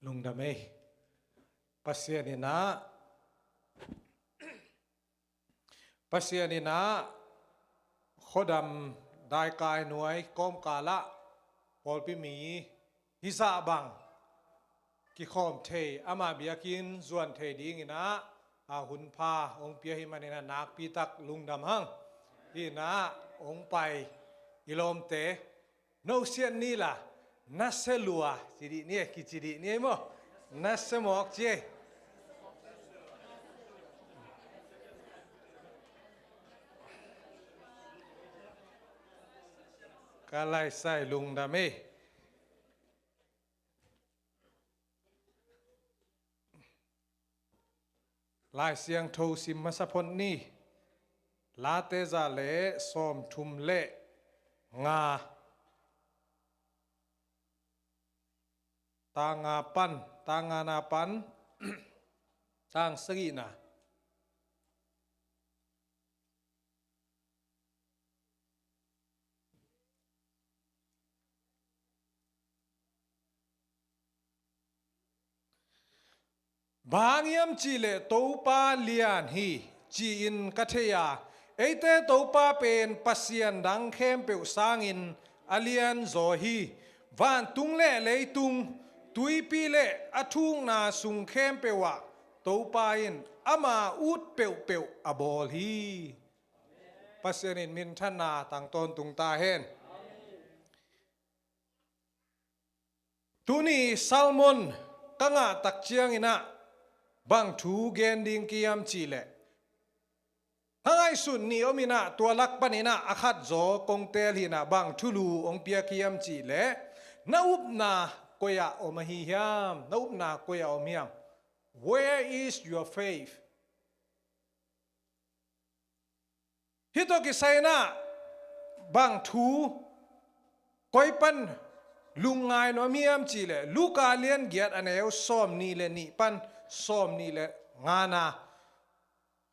ลุงดำเอปัสเซียนินะปัสเซียนินะขดำได้กายหน่วยก้มกาละพอลปิมีฮิซาบังกิคอมเทอามาเบียกินส่วนเทดีงินะอาหุนพาองเปียหิมันนะนักปีตักลุงดำหังที่นะองไปอิลอมเตโนเซียนนี่ล่ะนัสเซลัวจิริเนี่ยกิจิริเนี่ยมั้งนัสเซมอกเจกาไลไซลุงดำเอลายเสียงโทสิมมาสะพนนี่ลาเตซาเลสอมทุมเลงาตางาปันตางานาปันตางสกีนาบางยามจีเลตัวปาเลียนฮีจีอินกัทยาเอเตตัวปาเป็นปัสยันดังเข้มเปิวสางินอเลียนโซฮีวันตุงเล่เลยตุงตุยปีเล่อทุ่งนาสุงเข้มเปิวะตัวปาอินอามาอุดเปิวเปิวอบอลฮีปัสยันินมินทนาต่างตนตุงตาเห็นตุนีซัลมอนตั้งตักเชียงอินะบางทูเกนดิงกิยามจีเลทั้งไอสุนนี่อมินะตัวลักปนินะอาคัดโจกงเตลีนะบางทุลูองเปียกิยามจีเลนาอุปนาโกยาอมหิยามนาอุปนาโกยาอมหิยาม Where is your faith ฮิโตกิไซนะบางทูโกยปันลุงไงนอมียามจีเลลูกาเลียนเกียรติอันเอวซ้อมนี่เลนี่ปันซ้อมนี่เลงานา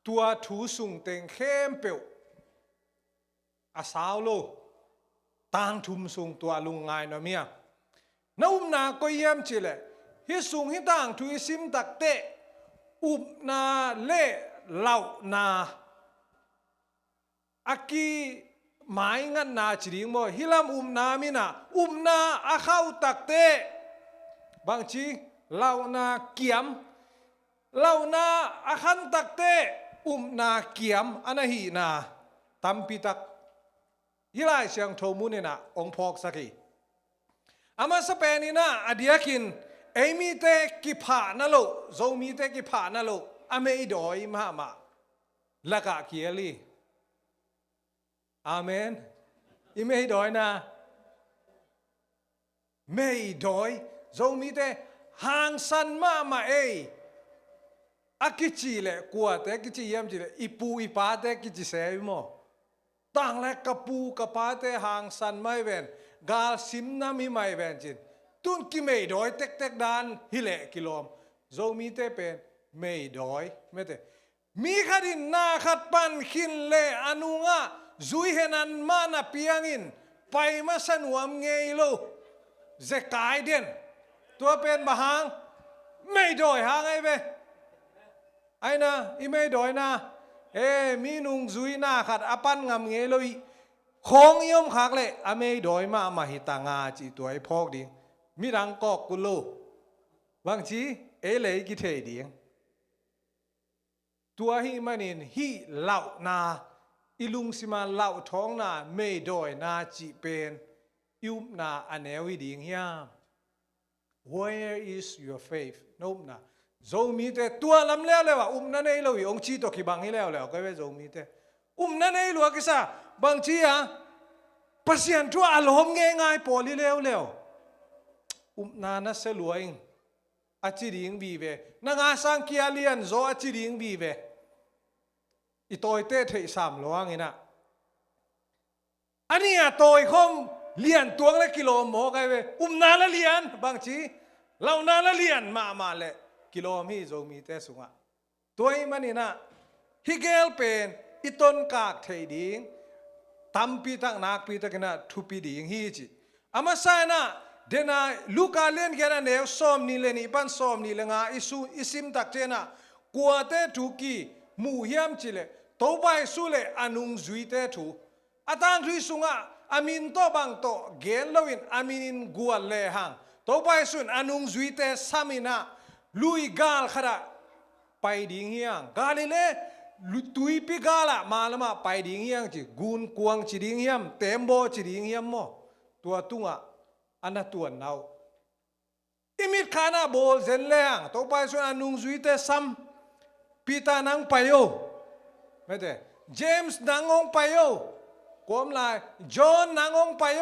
ตัวถูสุงเต็งเข้มเปียวอาสาวโลต่างทุมสุงตัวลุงไงนอมียน้าอุปนาก็เยี่ยมจีเลฮิสุงฮิต่างทุยซิมตักเตอุปนาเล่เหล่านาอากีหมายงั้นนาจริงบ่ฮิลามนามินะนาอาเข้าตักเตบางทีเหล่านาเกียมเหล่านาอาคันตักเตนาเกียมอันนั้นฮีนาตัมปิตักฮิลายเสียงโทมุนีนะองพอกสักทีอามาสเปนินะอดียกินเอมีเตกิผานะโลโซมีเตกิผานะโลอเมอิดอยมาละกะเกียลีอาเมนอิเมย์ดอยนะเมย์ดอยโซมีเตหางสันมาเออากิจิเลกัวเตกิจิยามจิเลอีปูอีปาเตกิจิเซยโมต่างและกะปูกะปาเตหางสันไม่เวนกาลซิมนามีไม่เวนจินตุนกิเมย์ดอยเต็กดานฮิเลกิโลมโซมีเตเป็นเมย์ดอยไม่เตมีขัดินนาขัดปันขินเลอนุงะจุยเฮนันมานาเปียงินไปมาสนวมเงยโลเจกายเด่นตัวเป็นบะหางไม่ดอยหางไอ้เบไอ้นะอีไม่ดอยนะมีนุงจุยนาขัดอปันงำเงยโลอีของยมขักเลยอไม่ดอยมาหิตางาจีตัวไอ้พอกดิมีรังกอกกุโลบางทีเลยกิเทดิงตัวหิมันินหิเหล่านาอิลุงสิมาเล่าท้องนาไม่ดอยนาจีเป็นยุบนาอันเอวิดิงยาม Where is your faith นุบนาโจมีแต่ตัวลำแล้วเลยว่านั่นเองเราองชีตกิบังให้แล้วก็ไม่โจมีแต่นั่นเองหลวงกิซ่าบางทีปัสยันทั่วอารมณ์ง่ายๆปอลิแล้วนานะเสลวยอาจิริงบีเวนางาสังเกียเลียนโจอาจิริงบีเวอีตัวเตะเทสามหลวงนี่นะอันนี้ตัวคมเลียนตัวละกิโลโมกไอ้เวนาละเลียนบางทีเรานาละเลียนมาเลยกิโลมีโจมีเตสุงะตัวมันนี่นะฮิเกลเป็นอีต้นกากเทดิงตัมปีตักนักปีตักนะทุปีดิงฮีจิอามาไซนะ เดน่าลูกาเล่นแค่นั้นเองซ้อมนี่เลยนี่ปันซ้อมนี่เลยงาอิซิมตักเจน่ะกัวเตถูกีมูเฮียมจิเลตัวไปสู้เลยอนุงจุยเตถูอาตังทุยสุงะอามินโตบังโตเกนลวินอามินกัวเลหังตัวไปสุนอนุงจุยเตสามินะลุยกาลขระไปดิ่งเฮียงกาลิเลตุยปิกาละมาละมาไปดิ่งเฮียงจีกุนกวงจีดิ่งเฮียมเต็มโบจีดิ่งเฮียมโมตัวตุงะอันนั้นตัวน่าวอิมิดขานาโบเซนเลงตัวไปสุนอนุงจุยเตซัมปีตานังไปโยไม่ได้เจมส์นังองไปโยกวมลายจอห์นนังองไปโย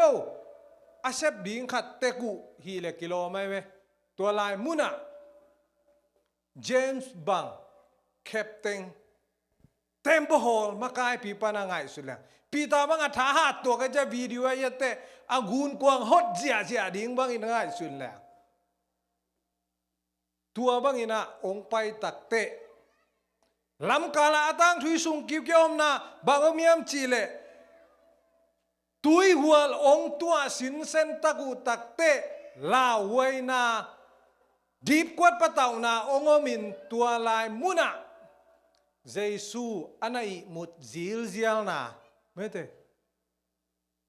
อาเซบดิ่งขัดเตกุฮีเลกิโลไม่เวตัวลายมุนะเจมส์บังแคปเต็งเต็มโบฮอลมากายปีปานังไงสุดแล้วปีตาบังอาท้าหัดตัวก็จะวิดีโอยัดเตะอากุนกวางฮอตเจียดิ่งบังอินง่ายสุดแล้วตัวบังอินะองไปตักเตะลำกาลาตั้งทุยสุงกิวเกี่ยวนะบางมีมจีเลตุยหัวองตัวสินเซนตะกูตักเตะลาไว้นาดีบกวดปะเต่านาองมินตัวลายมุนะเจสูอันนั้นมุดซิลเซียลนาไม่เตะ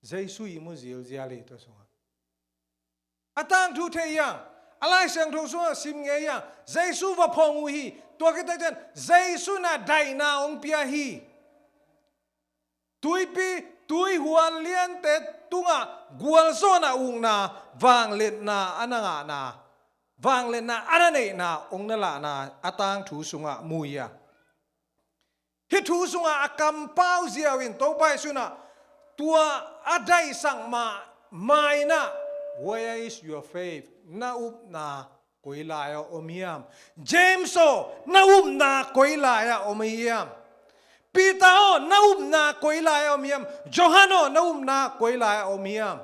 เจสูมุดซิลเซียลเลยตัวสงฆ์อาตั้งทุเทียงอะไรเสียงทุกส่วนสิมเงียงเจสูว่าพงวีตัวกิตเจนเจสูน่ะได้นาองเปียฮีตุยหัวเลียนเตตุงะกวลโซนาอุงนาวางเล็ดนาอันนั้นนาวางเล็ดนาอันนั้นนาองนั่นละนาอาตังถูสุงะมุยะฮิถูสุงะอากำเป้าเสียวินตัวไปสุนะตัวอาได้สั่งมาไม่นะ Where is your faith นาอุบนากุยลายอมเฮียมเจมส์โอนาอุบนากุยลายอมเฮียมปีตาโอนาอุบนากุยลายอมเฮียมโจฮันโอนาอุบนากุยลายอมเฮียม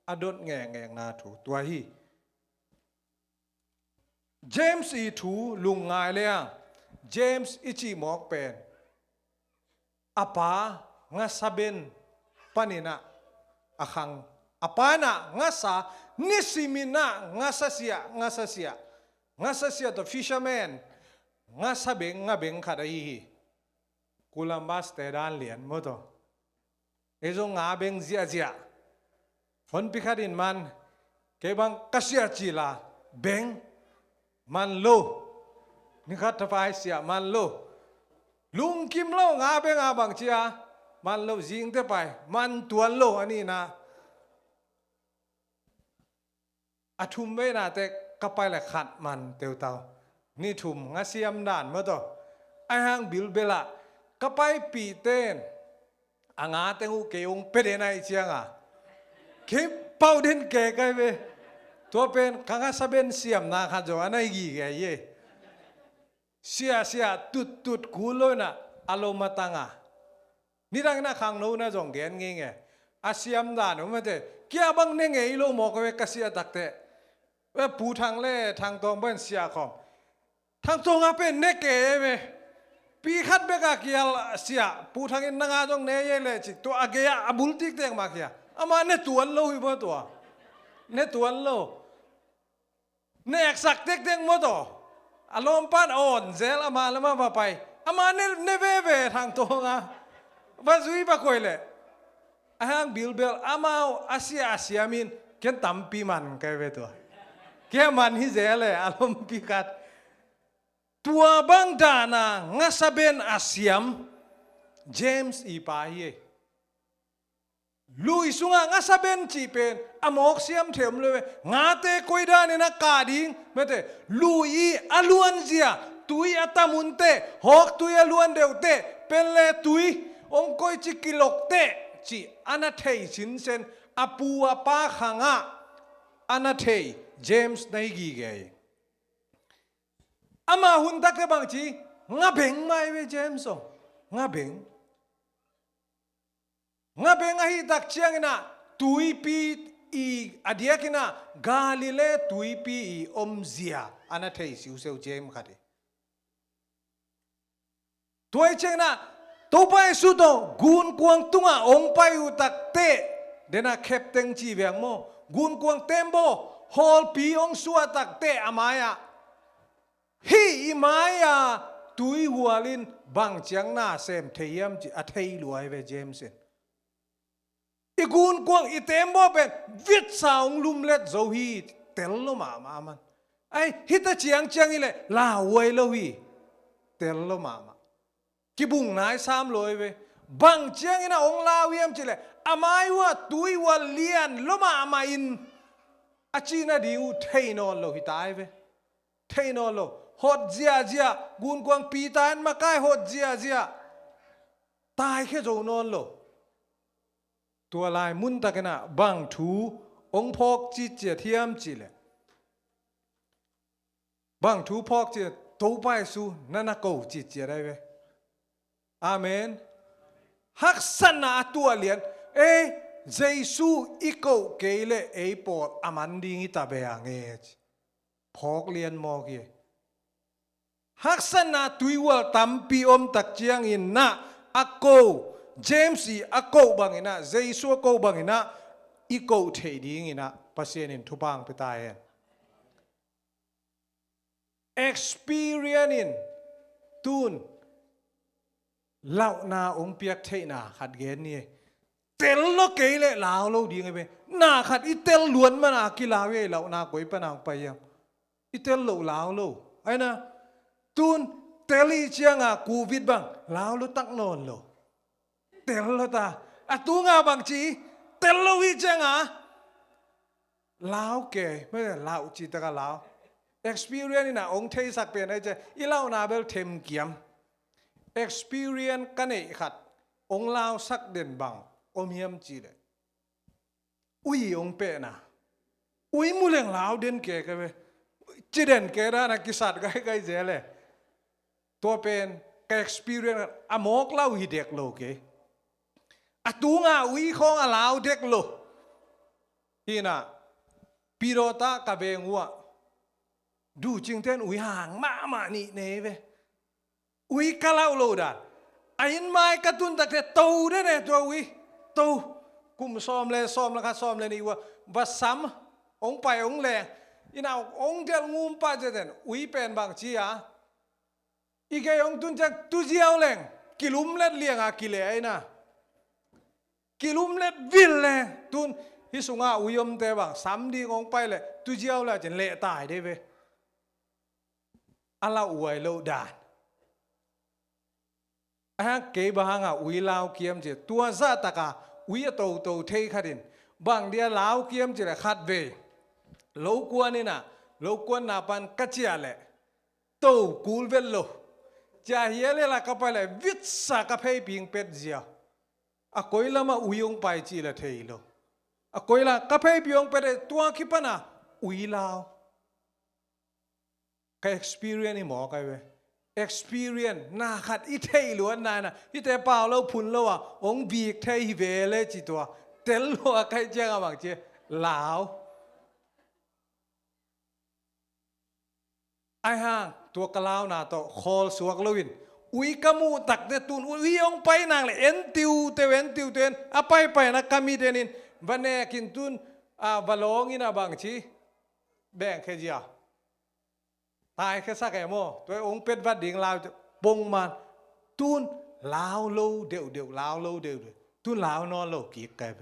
อดดแงนาถูตัวฮีเจมส์อีถูลุงไงเลยอ่ะเจมส์อิจิมอกเป็นอาปางาซาเบนปานินะอาคังอาปานะงาซานิสิมินะงาซาเซียตัว fisherman งาซาเบงขัดไอฮีโคลัมบัสเตดานเลียนหมดเอซงงาเบงเจียคนพิคาดินมันเก็บังกัสยาจิลาเบงมันโลนี่ขัดทฟายเสียมันโลลุงกิมโลงาเบงอาบังเจียมันโลจิงเตไปมันตัวโลอันนี้นะอาทุมเวนาแต่ก็ไปละขัดมันเตียวเตานี่ทุมงาเสียมด่านเมื่อต่อไอหังบิลเบล่าก็ไปปีเต้นอ่างาเตงูเกยงเป็ดในเชียงอ่ะเก็บเป่าเด่นแก่กันไปตัวเป็นข้างาซาเบนเสียมนาขัดจวนไอกี่แก่เย่เสียตุดกูเลยนะอารมณ์มาตังอ่ะนี่ดังนั้นข้างโน้นนะจงเดียนเงี้ยอาเสียมด่านมันเตะเกี่ยบังเน่งไงอีโลหมอกเวกเสียตักเตะว่าปูทางเล่ทางตรงเป็นเสียคอมทางตรงอาเป็นเนเก๋เวปีขัดเบกาเกียเสียปูทางอินนางาจงเนยเลยจิตัวอาเกียอบุลติกเตงมาเกียอามาเนตัวโลหิบตัวเนตัวโลเนกสักเต็งหมดตัวอารมณ์ปั้นอ่อนเซลอามาแล้วมาไปอามาเนเวทางตรงอ่ะว่าซุยปะคุยเลยอาหังบิลอามาอาเซียมินเขียนตั้มปีมันแกเวตัวแกมันฮิเซลเลยอารมณ์พิกัดตัวบังดานางาซาเบนอาเซียมเจมส์อีปาฮีลุยสุงางาซาเบนจีเป็นอมอกเซียมเถมเลยงาเตคุยดานี่นะกาดิงเมื่อเตลุยอลวนเซียตุยอัตมุนเตหอกตุยอลวนเดวเตเป็นเลตุยองคอยจิกิลกเตจีอนาเทยสินเซนอปูอาปาขังะอนาเทยเจมส์ในกีเกยอามาหุ่นตักบางทีงาเบงไม่เวเจมส์งาเบงอาฮิตักเชียงนะตุยปีอีอดียกินะกาลิเลตุยปีอีอมเซียอนาเทยสิวเซลเจมส์ขัดตัวเชงนะตัวไปสุดกุนกวงตุงะองไปอุตักเต เดน่าเคปเต็งจีเวียงโมกุนกวงเต็มโบฮอลปีองสัวตักเตะอามายะฮีอีมายะตุยหัวลินบังเจียงหน้าเซมเทียมจีอัทยรวยเวเจมส์อีกุนกวงอีเต็มโบเป็นวิทสาวลุมเล็ดโซฮีเตลโลมามันไอฮิตาเจียงเจียงอีเล่ลาเวโลฮีเตลโลมากิบุงนายสามลอยเวบังเจียงอีน่าองลาเวียมจีเล่อามายว่าตุยว่าเลียนโลมาอามาอินอาจีน่าดิวเทนอลโลฮิตายเวเทนอลโลฮอดเจียกุนกวงปีตายมาใกล้ฮอดเจียตายแค่โจนอนโลตัวลายมุนตะกันนะบังทูองพอกจีเจียเทียมจีเล่บังทูพอกจีตัวไปสู้นั่นนักกูจีเจียได้เวอาเมนฮักษณะตัวเลียนเเยซูอีโกเกเลปอดอามันดิงิตาเบียงพอกเลียนมอกีฮักษณะตุยวลตัมปีอมตักเจียงอินนะอโกเจมส์อโกบังอินะเยซูอโกบังอินะอีโกเทดิงินะปัสเซนินทุบังไปตายexperience in ตูนเล่านาองเปียกเทนาขัดเกณฑ์นี่เตลโลเกยเลลาวโลดีไงเว้นาขัดอีเตลล้วนมันอากิลาเวเล่านาก๋วยปนางไปยังอีเตลโลลาวโลไอ้นะตูนเตลีเชียงอ่ะกูวิดบังลาวโลตักนอนโลเตลโลตาอะตูงาบังจีเตลโลวิเชียงอ่ะลาวเกยไม่ใช่ลาวจีตะกะลาว experience นี่นะองเทสักเปลี่ยนไอ้เจ้าอีเล่านาเบลเทมเกียม experience กันไอ้ขัดองลาวสักเด่นบังอมเฮียมจีเลยอุ้ยองเปนะอุ้ยมูเลงลาวเด่นเก๋กันเว้จีเด่นเก๋ได้นะกิสัตก็ให้ใกล้เจเลยตัวเป็นแก experience อะมอกเล่าฮีเด็กโลเก๋อะตูงาอุ้ยของอะลาวเด็กโลฮีน่ะปีโรตากะเบงวัวดูจริงเต้นอุ้ยห่างมานี่เนเวอุ้ยกะเล่าโลดาไอ้ไม้กระตุ้นตะเกียโตได้เนี่ยตัวอุ้ยโตกุมซ้อมเลยครับซ้อมเลยนี่ว่าบัดซ้ำองไปองแรงอีน่าองเดียวงูป้าจะเด่นอุ้ยเป็นบางทีอ่ะอีกไอ้องตุนจะตุเจียวแรงกิลุมเล็ดเลี้ยงอ่ะกิเลไอ้น่ะกิลุมเล็ดวิลแรงตุนฮิสุงาอุ้ยอมแต่บางซ้ำดีองไปเลยตุเจียวแล้วจะเละตายได้เว้อะไรอวยโลดานเก็บบางอ่ะอุ้ยลาวเกียมเจตัวซาตะกาอุ้ยโตเทขัดินบางเดียลาวเกียมเจเลยขัดเวโลกวนนี่นะโลกวนนาปันกัจเจาเลยโตกูลเวลโลจะเฮียเลยละก็ไปเลยวิสากะเพย์ปิงเป็ดเจียอะคอยละมาอุ้ยองไปจีละเทยโลอะคอยละกะเพย์ปิงเป็ดตัวคิปนะอุ้ยลาวก็ experience นี่หมอกันเว้ experience น่าขัดอีเทยล้วนนายนะอีเทเปล่าเราพุ่นแล้วอ่ะองบีกเทยเวเลยจีตัวเตลโลอะใครเจ้าบางเจ้าลาวไอ้ห่างตัวกะลาวนาโตคอลสวกลวินอุ้ยกมูตักเตตุนอุ้ยองไปนางเลยเอ็นติวเตนอะไปนะกามีเดนินวันนี้กินตุนบาลองอินะบางทีแบ่งแค่เจียตายแค่สักแก่โมตัวองเป็ดวัดดิ่งลาวจะปงมาตุนลาวโลเดียวลาวโลเดียวตุนลาวนอนโลกีกไกไป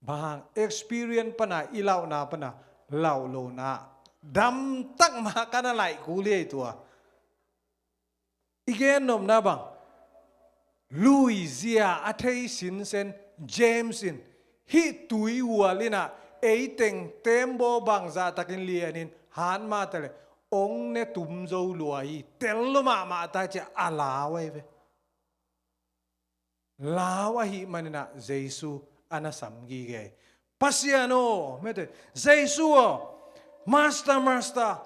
บาง experience ปนะอีเล่านาปนะเล่าโลนาดำตั้งมากันอะไรกูเลี้ยตัวอีกนมนะบังลุยเซียอาเทสินเซนเจมสินฮิตุยวัวลินะเต็งเต็มโบบังซาตะกินเลียนินหันมาแต่เลยองเนตุมโจลวยเตลมาตาจะอาลาวไว้เวลาวหิมันนะเยซูอันสัมกีเกปัสยาโนไม่ได้เยซูมาสเตอร์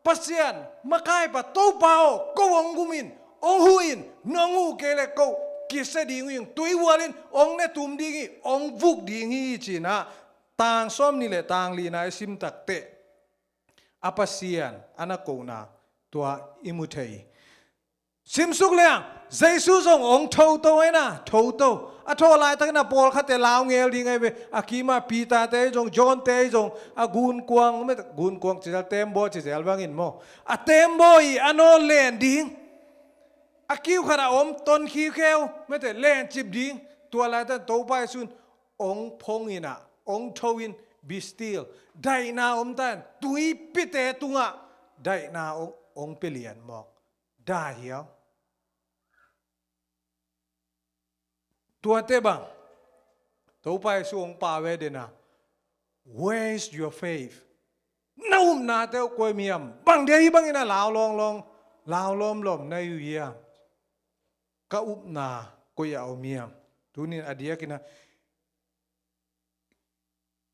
ปัสยานมาใกล้ปะโตเปาก็องกุมินองหุอินนองหูเกเลก็กิเสดีงิงตุยวาลินองเนตุมดีงิองฟุกดีงิจีนะต่างซ้อมนี่แหละต่างลีนายซิมตักเตอปัสยานอันโกนาตัวอิมุเทย ซิมสุกเลียงเจสุส่งองโทโตไอ้น่ะโทโตอะโทลายตั้งน่ะปอลขัดแต่ลาวเงลดีไงเว้อากีมาปีตาเตจงจอนเตจงอากูนกวางไม่กูนกวางจะเต็มโบจะเอลวังอินโมอะเต็มโบอีอันโอเลนดิ้งอาคิวขนาดต้นขี้เขวไม่แต่เลนจิบดิ้งตัวลายตั้งโตไปสุนองพงอินะองโทวินบิสติลได้นาตันตุยปิเตตุงะได้นาองเปลี่ยนหมอกได้เหี้ยวตัวเตบังตัวไปสู่องป่าเวเดนะ where is your faith น้านาเตวกวยมียมบางเดียบังอินะลาวลองลาวล้อมในอยู่เยียก็อุปนากวยเอามียมทุนี่อดียกินะ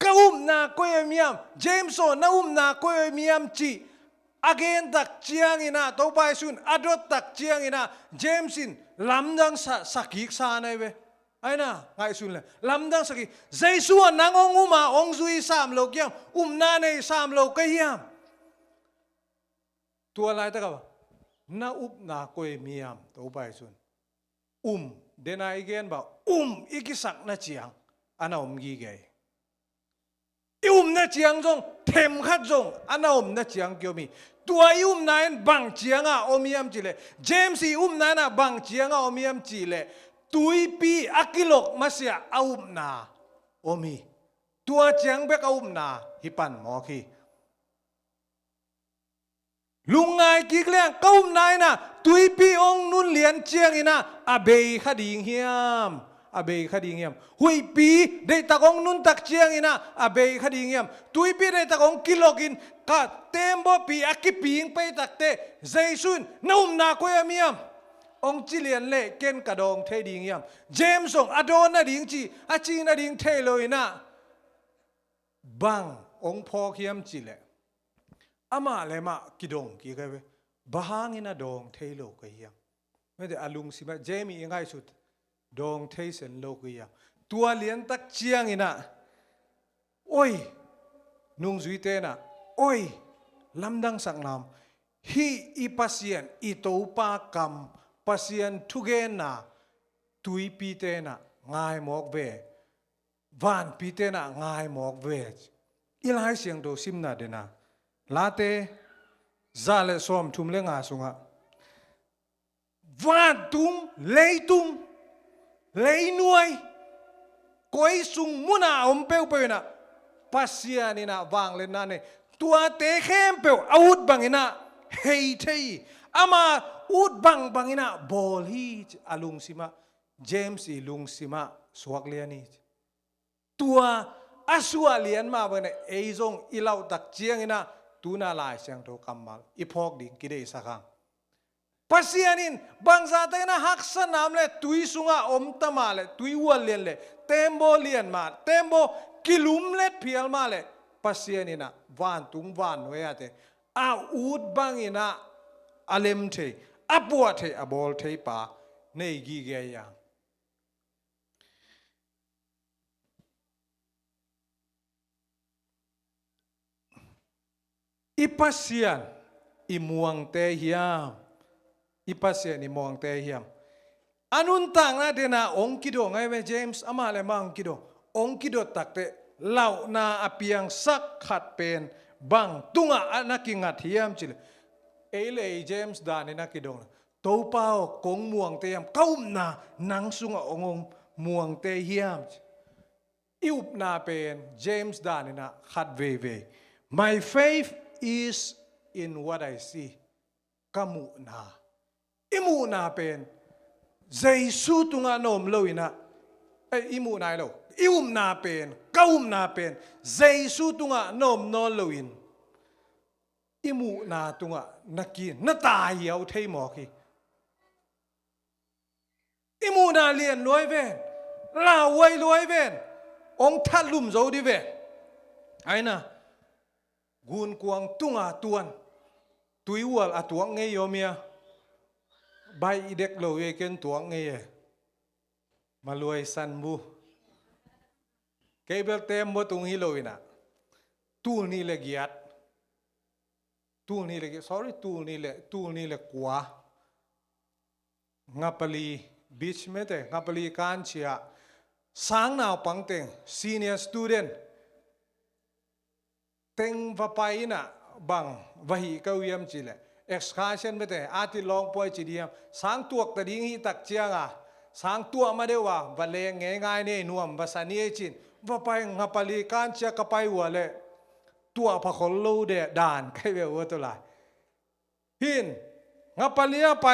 ก็อุปนากวยมียมเจมส์โซน้าอุปนากวยมียมจีagain tak chiang ina to pai sun adot tak chiang ina jamesin lamdang sakik sa nai ve ai na ngai sun le lamdang sakik jaisu nang ong uma ong zui sam lo kyam na nei sam lo ka hiam tua lai ta ka na up na koi miam to pai sun dena again ba ikisak na chiang ana gi ge na chiang jong thêm khát rong anh na chiang kêu mi tua này bằng chiang omiam chỉ lệ James này na bằng chiang omiam chỉ lệ tui pi akilok masya na omi tua chiang bek na hipan mo khi lungai kik leng này na tui pi ong nun lian chiang ina abe khading hiam abe khading yam hui pi dei takong nun tak chiang ina abe khading yam tui pi dei takong kilogin ka tembo pi akiping pe takte jaisun na ko yam ong chilian le ken kadong the ding yam james ong adon na ding chi achi na ding the loina bang ong pho khiam chi le ama le ma kidong ki ka we bahang ina dong the lo ka yam me de alung sima jamie ngai sut dong thấy sen lâu kia tua liên tắc chiang ina ôi nung duy tên à ôi lâm đăng sang làm hi i pasien i tàu pa kam pasien thugen na tui pi tên à ngai mok về van pi tên à ngai mok về ilai siang do sim na dena late zale som thum le nga sunga van tum lei tum lấy nuôi coi sung muna peu peu na pasia ni na vang lên na ne tua te khem peu out bang ina hei thei ama ut bang ina bol hi alung sima James lung sima suak liani tua asua lian ma bane eizong ilau tak chiang ina tuna lai siang tho kamal ipok ding kidei sakang pasianin bangsa ta na haksa nam le tui sunga tama le tui wal len le tembo lian ma tembo kilum let phial ma le pasianina van tung van noyate a ut bangina alem the apua the abol the pa nei gi ge ya ipasian imuang te hiam ipasya ni mong te hiam anun tang na dena ong kido ngai we James ama le mang kido ong kido takte lau na apiang sak khat pen bang tunga anakingat hiam chile ele James da ni na kido to pao kong muang te hiam kaum na nang sunga ongong muang te hiam iup na pen James da ni na khat ve my faith is in what I see kamu na imu na pen Jesu tunga nom loina imu na lo na pen kaum na pen Jesu tunga nom no loin imu na tunga naki na ta hiao thei mo ki imu na lian loi ven la wai loi ven ong that lum zo di ve ai na gun kuang tunga tuan tui wal atuang nge yomia bai idek lo ye ken tuang nge maluai san bu kebel tem bo tung hi loina tul ni le giat tul ni le sorry tul ni le kwa งับปลีบีชไม่แต่งับปลีการเชียสังนาวปังเต็ง senior student เต็งว่าไปน่ะบังวหิกเวียมจีเลย excursion ไม่แต่อาทิลองป่วยจีเดียมสังตัวตะดิ้งฮีตักเจียงอ่ะสังตัวมาเดียวว่าวันเลงง่ายๆเนี่ยนวมภาษานี้จีนว่าไปงับปลีการเชียก็ไปหัวเลยตัวพะคนลูเดด่านใครเวลว่าตัวไรหินงับปลีไป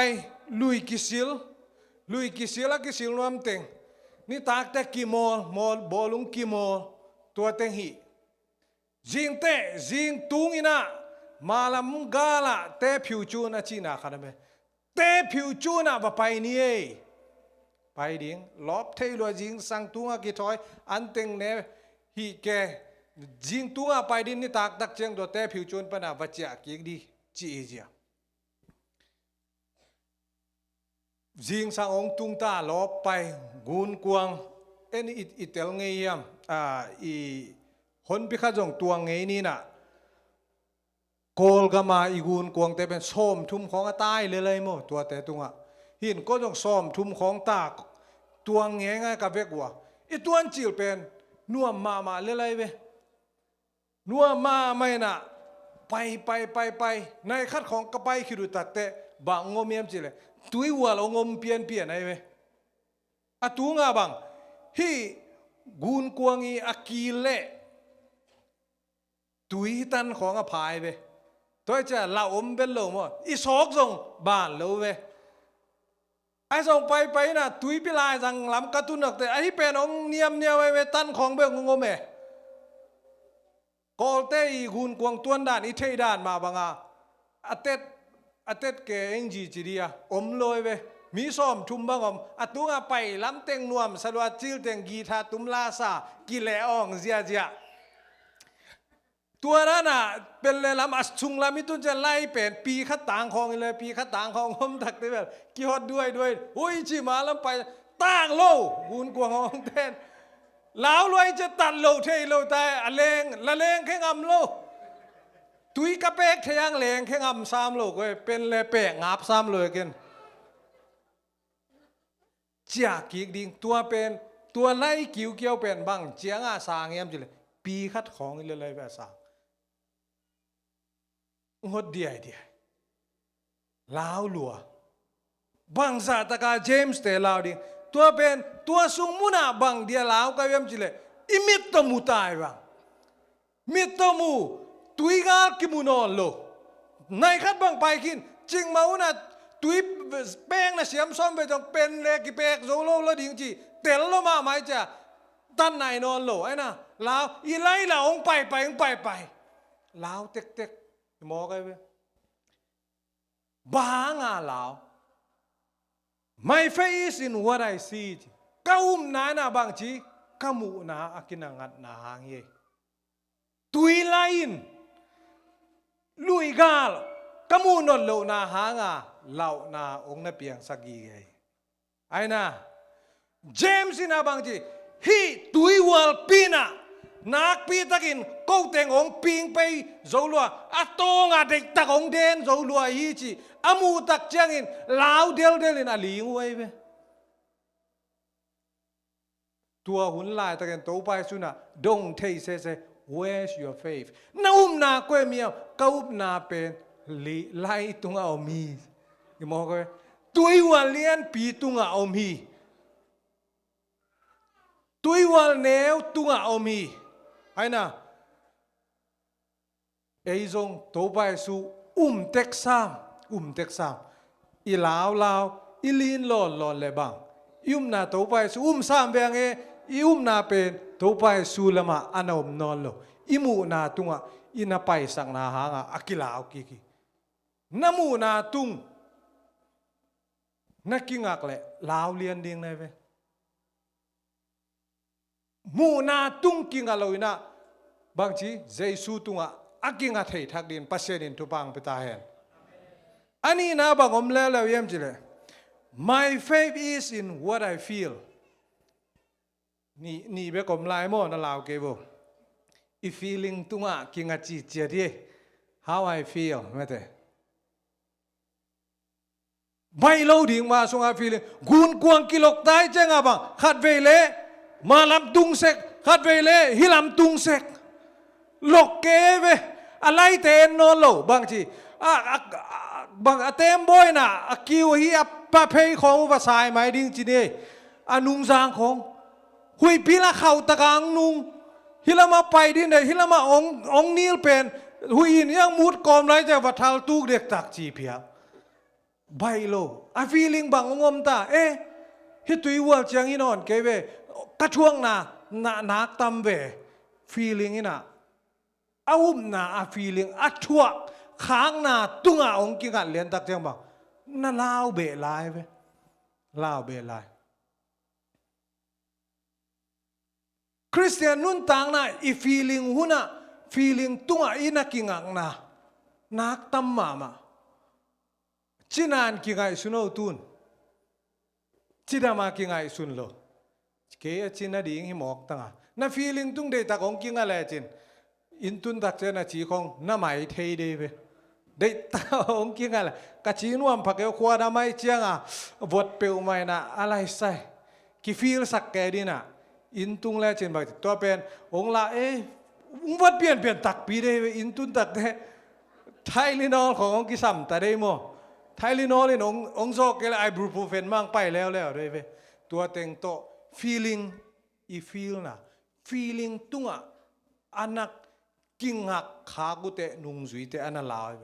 ลุยกิซิลละกิซิลนวมเต็งนี่ตากแต่กิโมบอลุงกิโมตัวเต็งฮีจิงเตจิงตุงอินะมาลำกาละเตผิวจูนะจีน่าขนาดไหนเตผิวจูนะว่าไปนี่ไปดิ้งลบเทลัวจิงสังตุงกิถอยอันเต็งเนฮีแกจิงตุงไปดิ้งนี่ตักเจียงตัวเตผิวจูนปนะวัจจะกิกดีจีเจียจิงสังองตุงตาลบไปกุนกวงเอ็นอิเตลเงียมคนพิฆาตจงตัวไงนี่น่ะโกลกามาอีกุนกวงแต่เป็นส้มทุ่มของตายเลยมั้งตัวแต่ตุงอ่ะหินก็จงส้มทุ่มของตาตัวไงง่ายกับเวกว่าอีตัวจิ๋วเป็นนัวมาเลยเว้นัวมาไม่น่ะไปในคัดของกระไปคิรุตัดแต่บางงมเมียมจิเลยตัววัวเรางมเปลี่ยนไอ้เว้อะตัวงาบังฮีกุนกวงอีอากิเลตุยตันของอภัยเวตัวจะเล่าเป็นโลมั้งอีสอกส่งบ้านโลเวไอ้ส่งไปนะตุยพิลายสังลำกระตุนออกแต่ไอ้เป็นองเนียมเวตันของเบงงมกอลเตอีกุนกวงตัวด่านอีเทด่านมาบังอาเต็ดเกงจีเดียลอยเวมีซ้อมทุ่มบังอะตัวไปลำเต็งนวมสลัวจิลเต็งกีทาตุมลาซากิเลอองเจียตัวนั้นน่ะเป็นเลยลำอัศชุงลำมิตุนจะไล่เป็นปีขัดต่างของเลยปีขัดต่างของผมถักได้แบบกี่ฮอดด้วยอุ้ยจีมาลำไปต่างโลกุนกวงของแทนลาวรวยจะตัดโลเทโลตายอะเลงละเลงแค่งำโลตุยกระเปกเทียงเลงแค่งำซ้ำโลก็เป็นเลยเปะงับซ้ำเลยกันเจียกีกดิ่งตัวเป็นตัวไล่เกี่ยวเป็นบังเจียงอาสางเงี้ยจิเลยปีขัดของเลยแบบสางงดเดียลาวหลัวบังซาตะกาเจมส์เตลาวดิ่งตัวเป็นตัวสุงมุนาบังเดียลาวก็ยังจิเลยอิมิตตมูตายบังมิตตมูตุยกากิมุนอนโลในขัดบังไปกินจริงมาอุนาตุยแป้งนะเสียมซ้อมไปต้องเป็นเลกิเปกโซโลแล้วดิ่งจีเตลโลมาไม่จะตันไหนนอนโลไอ้น่ะลาวอีไล่ลาวองไปลาวเต็กมองไงเว้ยบางอ่ะลาว my face in what I see ก้าวนาบางทีก้ามูนาอากินังัดนาหางเย่ตุยไลน์ลุยกาลก้ามูนนโลนาหางอ่ะเหล่านาองค์นเปียงสักยี่ไงไอ้น่ะเจมส์นาบางทีฮีตุยวอลปีน่ะนักปีตะกินกูเต็งองปิงไปโจลัวอัตโตงาเด็กตะองเดนโจลัวฮีจีอามูตักเจียงอินลาวเดลอินอาลีงไว้เว้ตัวหุ่นลายตะกินโตไปสุนะดงเทเซ where's your faith น้านาเกวเมียวก้าวนาเป็นลีไลตุงเอามีกี่โมงก็ตัววันเลียนปีตุงเอามีตัววันเนวตุงเอามีไอ้น่ะไอ้จงโตไปสู่เต็กซามอีลาวอีลีนหลอนเลยบังน่ะโตไปสู่ซามเบียงอีน่ะเป็นโตไปสู่ละมาอันอมนอนโลอีมูน่ะตุงอีน่ะไปสังนาหางอากิลาเอากิน้ำมูน่ะตุงนักกิงักเลยลาวเลียนดิ่งเลยเว้มูนาตุงกิงาลอยนะบางทีเจสูตุงอากิงาเททักดินปัสเซดินทุปังไปตาเห็นอันนี้นะบางอมแล้วเยี่ยมจิเลย my faith is in what I feel นี่เบกอมลายมั่วนั่นลาวเก็บอี feeling ตุงกิงาจีเจียดี how I feel ไม่ใช่ ไม่เล่าดิ่งมาส่งอาฟีลิงกุนกวงกิโลกได้เจ้งอาบังขัดเวเลมาลำตุงเสกขัดเวเลฮิลำตุงเสกโลกเกเวอะไรเตนนอนโลบางทีบางเต็มบ่อยน่ะคิวฮีอัปปะเพยของภาษาไม่ดิ่งจีนี่นุงจางของหุยพิลาเข่าตะกางนุงฮิลามาไปดินเดฮิลามาองนีลเป็นหุยยังมุดกอมไรจะวัดทัลตุกเด็กตักจีเพียใบโลฟีลิงบางงมตาฮิตุยวัวเจียงอินอนเกเวกระช่วงน่ะนักตำเวฟีลิงอินะอาวุมน่ะฟีลิงชั่วค้างน่ะตุงองกิกันเลียนตักเจียงบังน่าลาวเบลายเวลาวเบลายคริสเตียนนุ่นต่างน่ะฟีลิงหุ่นฟีลิงตุงอินักกิงังน่ะนักตำมาจีนานกิงไงสุนเอาตุนจีดามากิงไงสุนโลเกยจีนน่ะดิ่งหิมอกตั้งน่ะฟีลิงตุงเดตักองกิงอะไรจีนอินตุนตักเจน่ะจีของน่ะไม่เทเดเวเดตักองกิงอะไรกะจีนวมพักเอวขวาน่ะไม่เจียงบทเปียวไม่น่ะอะไรใส่กิฟีลสักแกดีน่ะอินตุงแล้วจีนบอกตัวเป็นองละวัดเปลี่ยนตักปีเดเวอินตุนตักเดไทยลินอลขององกิซัมแต่ได้โมไทยลินอลนี่องโซกเกลไอบูพูเฟนมั่งไปแล้วด้วยเวตัวเต็งโต feeling feel นะ feeling ตุงอันนักกิงหักขากุเตนุงจุยเตอันนั้นลาวเว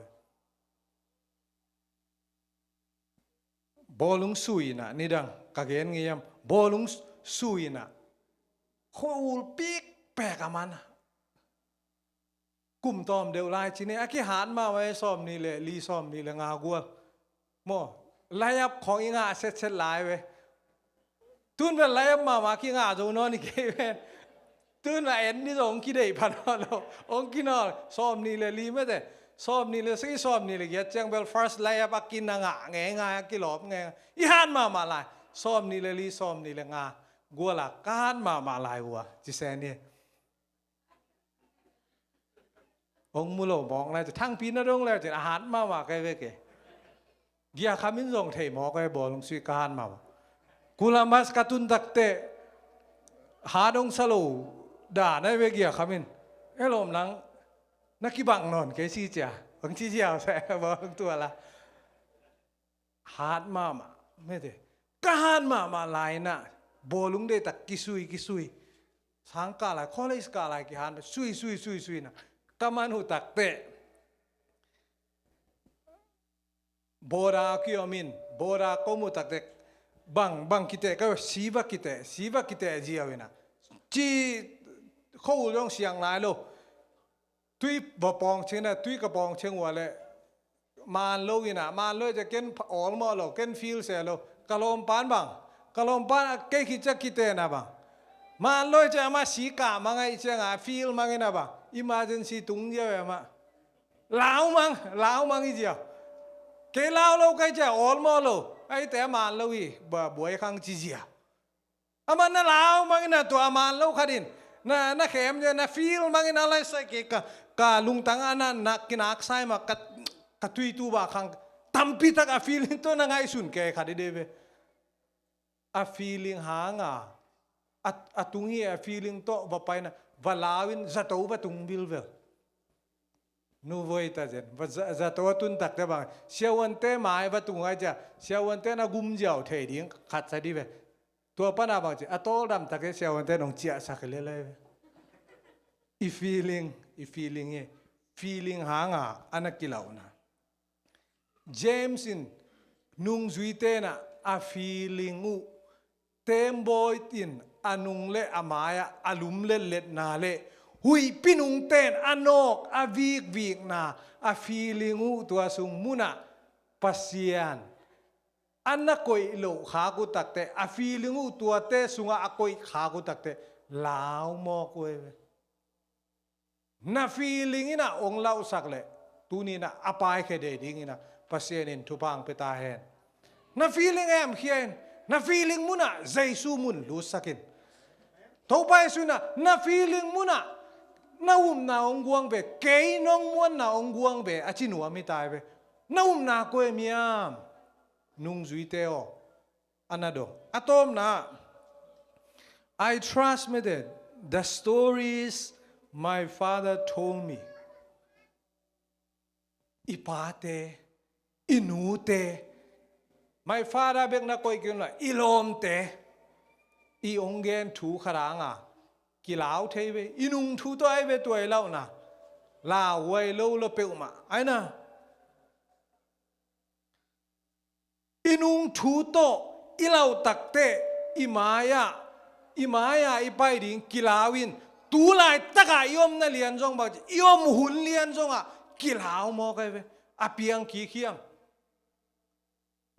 บอลุงสุยนะนี่ดังกะเกนเงียมบอลุงสุยนะโคลปีกแปลกมันกลุ่มตอมเดียวไล่ทีนี้อากิหารมาไว้ซ้อมนี่เลยลีซ้อมนี่เลยงากัวโม่ไล่ยับของอีงาเสร็จไล่เว้ตุนเป็นไล่ยับมาขี้งาจูนอนี่เกเวนตุนมานี่จะองคิดได้พันเราองคิดนอซ้อมนี่เลยลีไม่ได้ซ้อมนี่เลยสิซ้อมนี่เลยเยอะจังเบลฟัสไล่ยับกินงาแงกิหลอบแงอีหานมาไล่ซ้อมนี่เลยลีซ้อมนี่เลยงากัวละการมาไล่วัวจิเซนี่องมุโลมองอะไรจะทั้งปีนั่งลงแล้วจะอาหารมาแกเวกเกียร์ขามินส่งเทหมอก็ให้บอกลงสุยการมากุลามัสกตุนตักเตหาดงสโลด่าในเวกียร์ขามินลมหลังนักกีบังนอนแกชี้เจ้าบางชี้เจ้าแซ่บอกตัวละหาดมาไม่ได้การมาลายนะบอลุงได้ตักกิสุยสังกาลายคอเลสกาลายกิหานสุยนะกามันหูตักเตะโบราคิอมินโบราโกมุตักเตะบังกิเตะก็สีบกิเตะจีเอาไว้นะจีเขาลงเสียงนายโลตุยบปองเชนะตุยกระปองเชงวัวเลยมาโลกินะมาโลจะเก็นออลมาโลเก็นฟิลเซโลกะลมปานบังกะลมปานเกคิจักกิเตะนะบังมาโลจะมาสีกามังไงเชงฟิลมังไงนะบังemergency ตุงเดียวมาลาวมังอีเดียวเกลาวเราใครจะออลมาโลไอแต่มาโลอีบวยขังจีเจียอามันน่ะลาวมังนะตัวมาโลขัดินน่ะเข็มเนี่ยน่ะฟีลมังนะอะไรสักกะลุงตังอันนั้นนักกินักไซมากะตุยตูบาขังตัมพิทักอะฟีลิงตัวนั่งไอสุนแกขัดเดเวอะฟีลิงหางอะตุงเฮียฟีลิงโตว่าไปนะว่าลาวินจะตัวว่าตุงบิลเวลนูโวยตาเจนว่าจะตัวตุนตักได้บ้างเชียวันเต้หมายว่าตุงไอจะเชียวันเต้น่ะกุมเจียวเทียงขัดใส่ดีเวตัวป้านาบางจีอะโตดำตักเชียวันเต้นองเจียสักเลยอีฟีลิงหางอันนักกิลาวนะเจมสินนุงจุยเต้น่ะอะฟีลิงอูเต็มบอยตินอานุงเละอามายอาลุมเล็ดนาเละหุยปินุงเต้นอานอกอาวีกนาอาฟีลิงูตัวสุงมุนะปัสยานอันนักคอยโลขากุตักเตอาฟีลิงูตัวเตสุงอาคอยขากุตักเตลาวมอกเวน่าฟีลิงินะองเล่าสักเลยตูนี่นะอปายแค่เดียงินะปัสยานินทุพังเปตาเฮนน่าฟีลิงเอ็มเขียนน่าฟีลิงมุนะใจสูมุนลูสักินทบายสุนะน่าฟีลิงมุนะน่าน่าองกวงเบเกยน้องม้วนน่าองกวงเบอาชินัวไม่ตายเบน่าน่ากวยมียม nung zui teo anado atom na I transmitted the stories my father told me ipate inute my father bek na koi kyun la ilom te I ongen thu kharanga kilau theibe inung thu to ai be toy lau na la wai lo lo pe ma ai na inung thu to ilau takte imaya ipai ding kilawin tu lai taka yom na lian jong ba yom hun lian jong a kilau mo kai be apiang ki khiam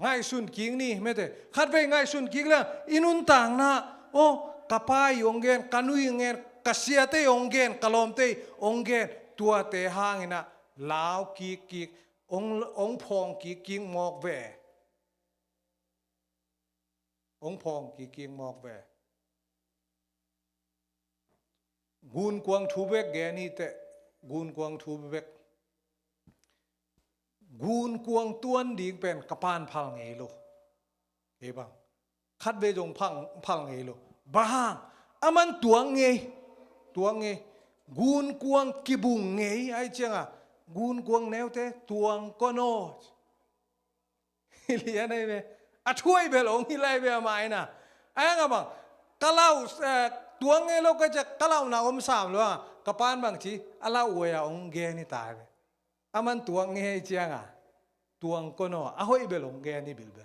ngai sun king ni mete khat ve ngai sun king la inun tang na o kapai ongen kanui ngen kasia te ongen kalom te ongen tua te hangina lao ki ong phong ki mok ve ong phong ki mok ve gun kwang thu bek ge ni te gun kwang thu bek gun kwang tuan ding pen kapan phal ngei lo e bang khat be jong phal ngei lo bang aman tuang ngei gun kwang kibung ngei ai changa gun kwang neu te tuang kono lian ai be a thui be long hi lai be mai na ai nga bang kalau tuang ngei lo ka cha kalau na om sam lo kapan bang chi ala we ya ong ge ni ta be aman tuang ngei changa tuang kono a hoi be long ge ni bil be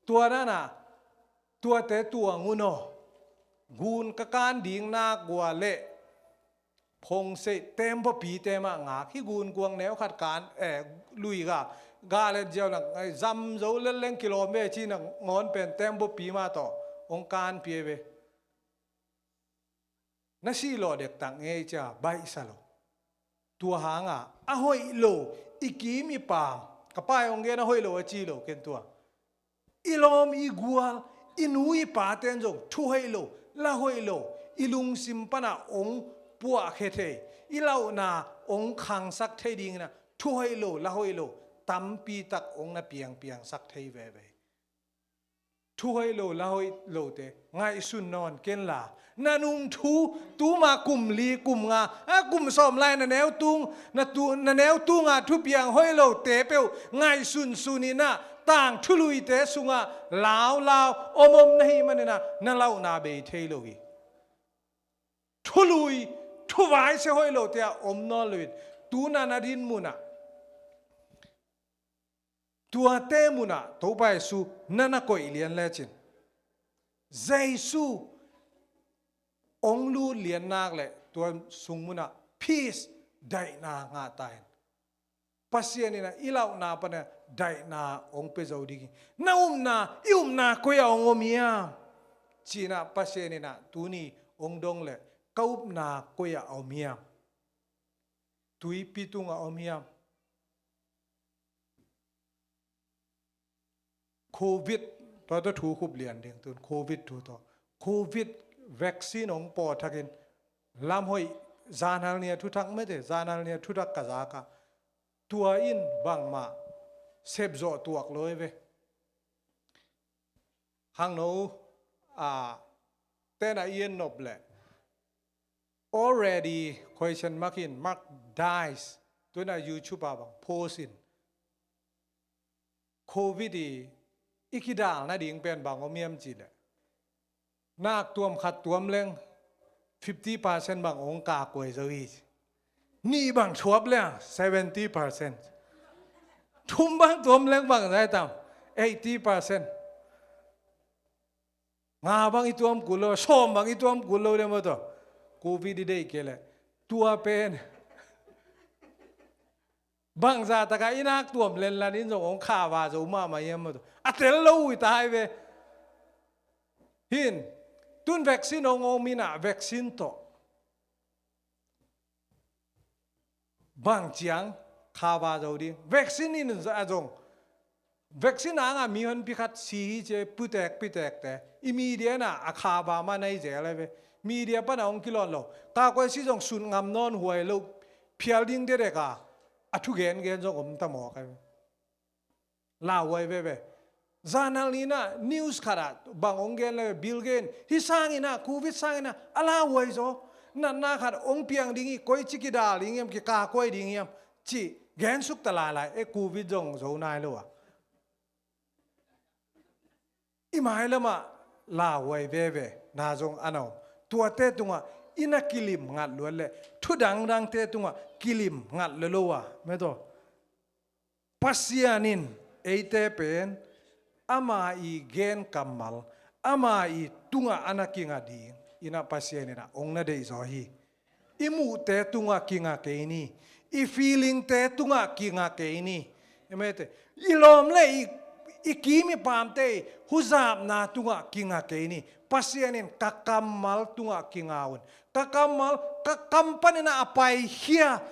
tua na tua te tuang uno gun ka kan ding na gwa le phong se tem po pi te ma nga khi gun kuang neo khat kan lui ga le jeo na zam zo le leng kilome chi na ngon pen tem po pi ma to ong kan pi be na si lo dek tang nge cha bai sa lo tua hanga a hoi lo ikim I pam kapai ong ge na hoi lo chi lo ken tua ilom I gual inui pa ten jong thu hoi lo la hoi lo ilung sim pana ong pua khe the ilau na ong khang sak the ding na thu hoi lo la hoi lo tam pi tak ong na piang sak thei ve ve thu hoi lo la hoi lo te ngai sun non ken la nanung thu tu ma kum li kum nga a kum som lai na neu tung na neu tung a thu piang hoi lo te peu ngai sun sunina tang thu lui te sunga lao omom nahi manena na lau na be thei lo gi thu lui thu vai se hoi lo te om no lui tu na din muna tua te muna to bai su nana ko ilian le chin jaisu ong lu lian nak le tua sung muna peace dai na nga tai pasien ina ilau na pa na dai na ong pe zo digi na ium na ko ya ong om hiam china pasien ina tu ni ong dong le kaup na ko ya om hiam tui pitung a om hiam covid to thu khup lian ding tun covid thu to covid vaccine ong po thakin lam hoi zanal nia thu thak me de zanal nia thu dak ka za ka tua in bang ma sep zo tuak loi ve hang no ten a yen nop le already question mark dies to na youtube bang post in covid ikidal na ding pen bang om hiam chi le nak tuam khat tuam leng 50% bang ong ka koi zo hi ni bang chuap le 70% thum bang tuam leng bang dai tam 80% nga bang ituam kulo som bang ituam kulo de mo to covid dei kele tua pen bang za ta ka inak tuam len la din zo ong kha wa zo ma yem mo to atel lo ui tai ve hin tun vaccine ong mina vaccine to bang chiang kha wa zo di vaccine in za jong vaccine anga mi hon pi khat si je putek te immediate na akha ba ma nai je le ve media pa na ong kilon lo ta ko si jong sun ngam non huai lo phial ding de ka athu gen jong om ta mo ka la wai ve zanal ni na news karat bang onggen le bilgen hisangin na covid sangin na ala wai zo na khat ong piang dingi koi chikida lingem ki ka koi dingem chi gen suk tala lai e covid jong zo nai lo imai lama la wai ve na jong ano tua te tunga ina kilim ngat lo le thu dang te tunga kilim ngat le lo wa me to pasianin eite pen ama I gen kamal ama I tunga anakinga ding ina pasianina ongna de zo hi imu te tunga kinga ke ini I feeling te tunga kinga ke ini emete ilom le ikimi pamte huzab na tunga kinga ke ini pasianin kakamal tunga kingaun kakamal kakampani na apai hia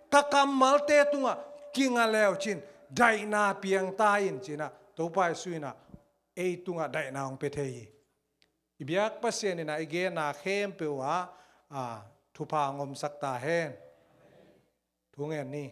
kakamal te tunga kinga leo chin dai na piang tain china to pai suina e tunga dai na ong petei ibiak pasianin na ige na khem pewa thupa ngom sakta hen thungen ni